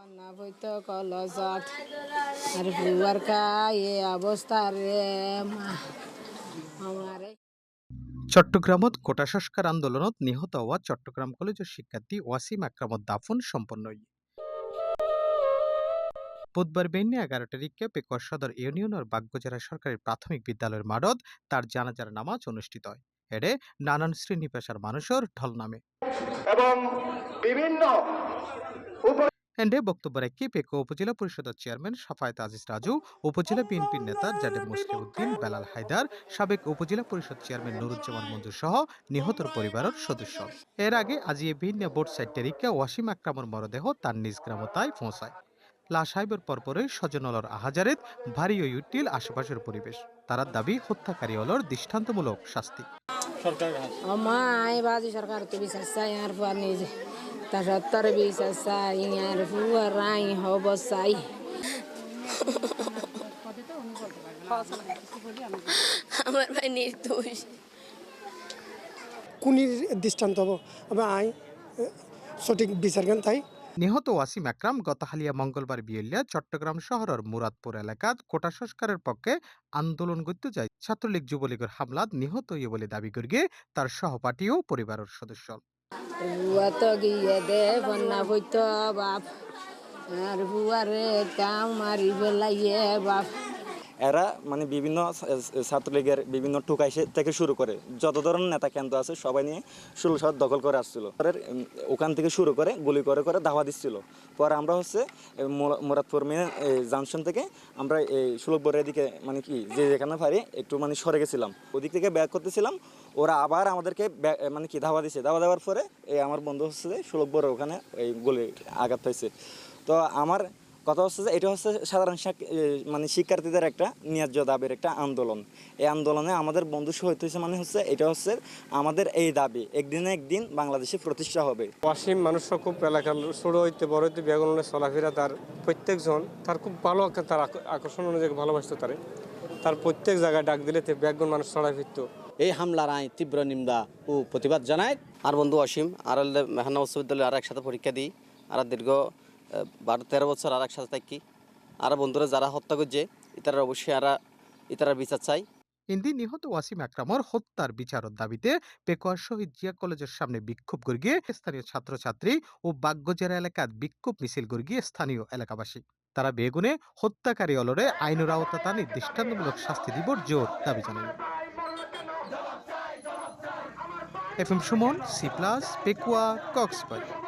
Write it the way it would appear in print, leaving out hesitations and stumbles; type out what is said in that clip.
বন্যা বইতো কলজত আর বুয়ার এ অবস্থা রে আমারে চট্টগ্রামত কোটা সংস্কার আন্দোলনত নিহত হওয়া চট্টগ্রাম কলেজের শিক্ষার্থী ওয়াসিম আকরামত দাফন সম্পন্ন বুধবার বেন্যা 11 তারিখে পেকুয়া সদর ইউনিয়নের বাগবাজারা সরকারি প্রাথমিক বিদ্যালয়ের মাঠত তার জানাজার নামাজ অনুষ্ঠিত হয়। এডে নানান শ্রেণী পেশার মানুষের ঢল নামে এবং বিভিন্ন এন্ডে বক্তব্য রেখে পেকুয়া উপজেলা পরিষদের চেয়ারম্যান সাফায়েত আজিজ রাজু, উপজেলা বিএনপির নেতা জাডের মুসলিম উদ্দিন, বেলাল হায়দার, সাবেক উপজেলা পরিষদ চেয়ারম্যান নুরুজ্জামান মঞ্জু সহ নিহতর পরিবারের সদস্য। এর আগে আজিয়ে ভিন্ন বোর্ড 4 তারিখে ওয়াসিম আকরামের মরদেহ তার নিজ গ্রামতায় পৌঁছায়। লাশ আইবের পরপরই স্বজনলর আহাজারেত ভারী হয়ে উঠিল আশেপাশের পরিবেশ। তারা দাবি হত্যাকারী হলর দৃষ্টান্তমূলক শাস্তি। আমায় বাজি সরকার তো বিশ্বাস চাই আর পর নিজে তা সত্তর বিশ্বাস চাই আর বুয়ার রাই হব চাই আমার ভাই নির্দোষ। কুনির দৃষ্টান্ত হব আই সঠিক বিচার জ্ঞান তাই। নিহত ওয়াসিম আকরাম গতকালিয়া মঙ্গলবার বিয়েলিয়া চট্টগ্রাম শহরের মুরাদপুর এলাকাত কোটা সংস্কারের পক্ষে আন্দোলন করতে যায় ছাত্রলীগ যুবলীগের হামলাত নিহত হইয়ে বলে দাবি করিয়ে তার সহপাঠী ও পরিবারের সদস্য। বুয়া তো গিয়ে দে বন্যা বইতো বাপ আর বুয়ারে কাউ মারি বেলাইয়ে বাপ। এরা মানে বিভিন্ন ছাত্রলীগের বিভিন্ন টুকাই থেকে শুরু করে যত ধরনের নেতা কেন্দ্র আছে সবাই নিয়ে 16 শহর দখল করে আসছিল। ওখান থেকে শুরু করে গুলি করে করে ধাওয়া দিচ্ছিল। পরে আমরা হচ্ছে মুরাদপুর মেয়ে জাংশন থেকে আমরা এই 16 বোরের দিকে মানে কি যেখানে পারি একটু মানে সরে গেছিলাম, ওদিক থেকে ব্যাক করতেছিলাম। ওরা আবার আমাদেরকে মানে কি ধাওয়া দিচ্ছে। ধাওয়া দেওয়ার পরে এই আমার বন্ধু হচ্ছে 16 বোরের ওখানে এই গুলি আঘাত পাইছে। তো আমার কথা হচ্ছে যে এটা হচ্ছে সাধারণ মানে শিক্ষার্থীদের একটা ন্যায্য দাবির একটা আন্দোলন। এই আন্দোলনে আমাদের বন্ধু শহীদ হয়েছে মানে হচ্ছে এটা হচ্ছে আমাদের এই দাবি একদিন একদিন বাংলাদেশে প্রতিষ্ঠা হবে। ওয়াসিম মানুষ খুব এলাকার ছোট হইতে বড় হইতে বেগুনের চলাফেরা তার প্রত্যেকজন তার খুব ভালো তার আকর্ষণ অনুযায়ী ভালোবাসতো তার প্রত্যেক জায়গায় ডাক দিলে বেগুন মানুষ চড়াই ফিরত। এই হামলার আইন তীব্র নিন্দা ও প্রতিবাদ জানায়। আর বন্ধু অসীম আর মেহান্না উচ্চ বিদ্যালয়ে আর একসাথে পরীক্ষা দিই আর দীর্ঘ 12-13 বছর আর একসাথে থাকি। আর বন্ধুরা যারা হত্যা করছে ইতারা অবশ্যই ইতারা বিচার চাই। হিন্দি নিহত ওয়াসিম আকরামর হত্যার বিচারের দাবিতে পেকুয়ার শহীদ জিয়া কলেজের সামনে বিক্ষোভ গিয়ে স্থানীয় ছাত্রছাত্রী ও বাগবাজারা এলাকাত বিক্ষোভ মিছিল গিয়ে স্থানীয় এলাকাবাসী। তারা বেগুনে হত্যাকারী অলরে আইনের আওতায় দৃষ্টান্তমূলক শাস্তি দিবর জোর দাবি জানান। FM Suman, C+, Pekua, Cox's Bazar.